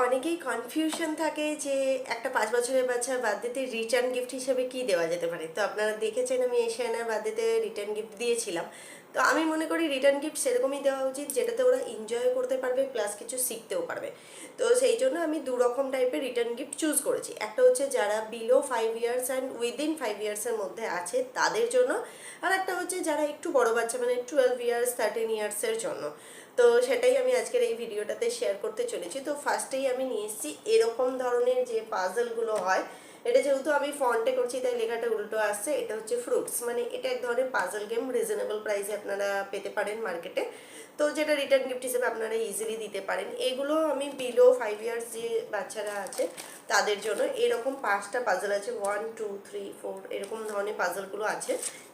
অনেকেই কনফিউশন থাকে যে একটা 5 বছরের বাচ্চার বার্থডেতে রিটার্ন গিফট হিসেবে কি দেওয়া যেতে পারে। তো আপনারা দেখেছেন আমি এশিয়ানার বার্থডেতে রিটার্ন গিফট দিয়েছিলাম। তো আমি মনে করি রিটার্ন গিফট সেরকমই দেওয়া উচিত যেটাতে ওরা এনজয় করতে পারবে প্লাস কিছু শিখতেও পারবে। তো সেই জন্য আমি দু রকম টাইপের রিটার্ন গিফট চুজ করেছি। একটা হচ্ছে যারা বিলো 5 ইয়ার্স অ্যান্ড উইদিন 5 ইয়ার্সের মধ্যে আছে তাদের জন্য, আর একটা হচ্ছে যারা একটু বড় বাচ্চা মানে 12 ইয়ার্স 13 ইয়ার্সের জন্য। তো সেটাই আমি আজকের এই ভিডিওটাতে শেয়ার করতে চলেছি। তো ফার্স্টেই আমি নিয়ে এসেছি এরকম ধরনের যে পাজলগুলো হয়। এটা যেহেতু আমি ফন্টে করছি তাই লেখাটা উল্টো আসছে। এটা হচ্ছে ফ্রুটস, মানে এটা এক ধরনের পাজল গেম, রিজনেবল প্রাইসে আপনারা পেতে পারেন মার্কেটে। তো যেটা রিটার্ন গিফট হিসেবে আপনারা ইজিলি দিতে পারেন। এগুলো আমি বিলো 5 ইয়ার্স যে বাচ্চারা আছে তাদের জন্য এরকম 5টা পাজল আছে, 1 2 3 4 এরকম ধরনের পাজলগুলো আছে।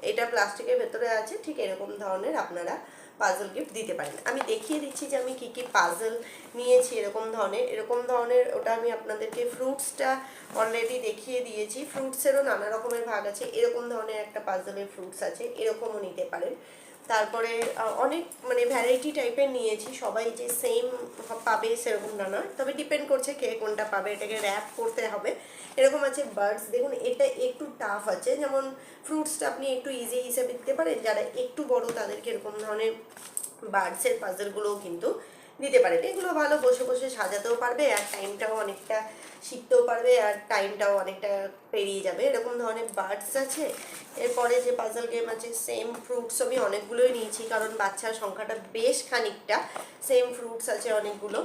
এটা প্লাস্টিকের ভেতরে আছে, ঠিক এরকম ধরনের আপনারা পাজল গিফট দিতে পারেন। আমি দেখিয়ে দিচ্ছি যে আমি কী কী পাজল নিয়েছি এরকম ধরনের ওটা আমি আপনাদেরকে ফ্রুটসটা অলরেডি দেখিয়ে দিয়েছি। ফ্রুটসেরও নানা রকমের ভাগ আছে, এরকম ধরনের একটা পাজলের ফ্রুটস আছে, এরকমও নিতে পারেন। তারপরে অনেক মানে ভ্যারাইটি টাইপের নিয়েছি, সবাই যে সেম পাবে সেরকম না নয়, তবে ডিপেন্ড করছে কে কোনটা পাবে। এটাকে র্যাপ করতে হবে। এরকম আছে বার্ডস, দেখুন এটা একটু টাফ আছে, যেমন ফ্রুটসটা আপনি একটু ইজি হিসেবে দিতে পারেন, যারা একটু বড় তাদেরকে এরকম ধরনের বার্ডসের পাজলগুলোও কিন্তু দিতে পারেন। এগুলো ভালো বসে বসে সাজাতেও পারবে আর টাইমটাও অনেকটা শিখতেও পারবে আর টাইমটাও অনেকটা পেরিয়ে যাবে। এরকম ধরনের বার্ডস আছে। এরপরে যে পাজল গেম আছে, সেম ফ্রুটস আমি অনেকগুলোই নিয়েছি কারণ বাচ্চার সংখ্যাটা বেশ খানিকটা। সেম ফ্রুটস আছে অনেকগুলো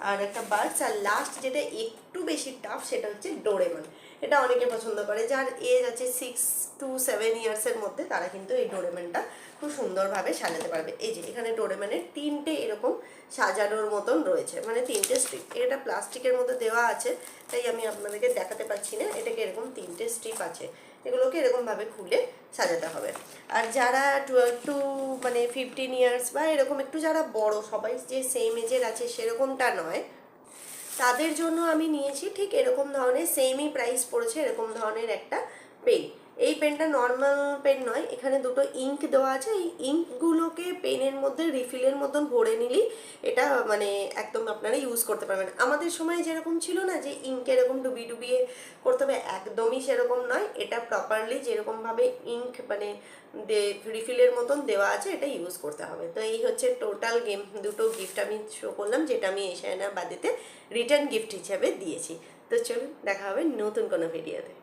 আর একটা বার্ডস। আর লাস্ট যেটা একটু বেশি টাফ সেটা হচ্ছে ডোরেমন। এটা অনেকে পছন্দ করে, যার এজ আছে 6 to 7 ইয়ার্সের মধ্যে, তারা কিন্তু এই ডোরেমনটা খুব সুন্দরভাবে সাজাতে পারবে। এই যে এখানে ডোরেমনের 3টে এরকম সাজানোর মতন রয়েছে, মানে 3টে স্ট্রিপ। এটা প্লাস্টিকের মধ্যে দেওয়া আছে তাই আমি আপনাদেরকে দেখাতে পাচ্ছি না। এটাকে এরকম 3টে স্ট্রিপ আছে, এগুলোকে এরকমভাবে খুলে সাজাতে হবে। আর যারা 12 to মানে 15 ইয়ার্স বা এরকম একটু যারা বড়, সবাই যে সেম এজের আছে সেরকমটা নয়, তাদের জন্য আমি নিয়েছি ঠিক এরকম ধরনের, সেমই প্রাইস পড়েছে এরকম ধরনের একটা পেন। এই পেনটা নর্মাল পেন নয়, এখানে দুটো ইঙ্ক দেওয়া আছে। এই ইঙ্কগুলোকে পেনের মধ্যে রিফিলের মতন ভরে নিলেই এটা মানে একদম আপনারা ইউজ করতে পারবেন। আমাদের সময় যেরকম ছিল না যে ইঙ্ক এরকম ডুবিয়ে ডুবিয়ে করতে হবে, একদমই সেরকম নয়। এটা প্রপারলি যেরকমভাবে ইঙ্ক মানে রিফিলের মতন দেওয়া আছে এটা ইউজ করতে হবে। তো এই হচ্ছে টোটাল গেম, দুটো গিফট আমি শো করলাম যেটা আমি এশিয়ানা বার্থডেতে রিটার্ন গিফট হিসেবে দিয়েছি। তো চলুন দেখা হবে নতুন কোনো ভিডিওতে।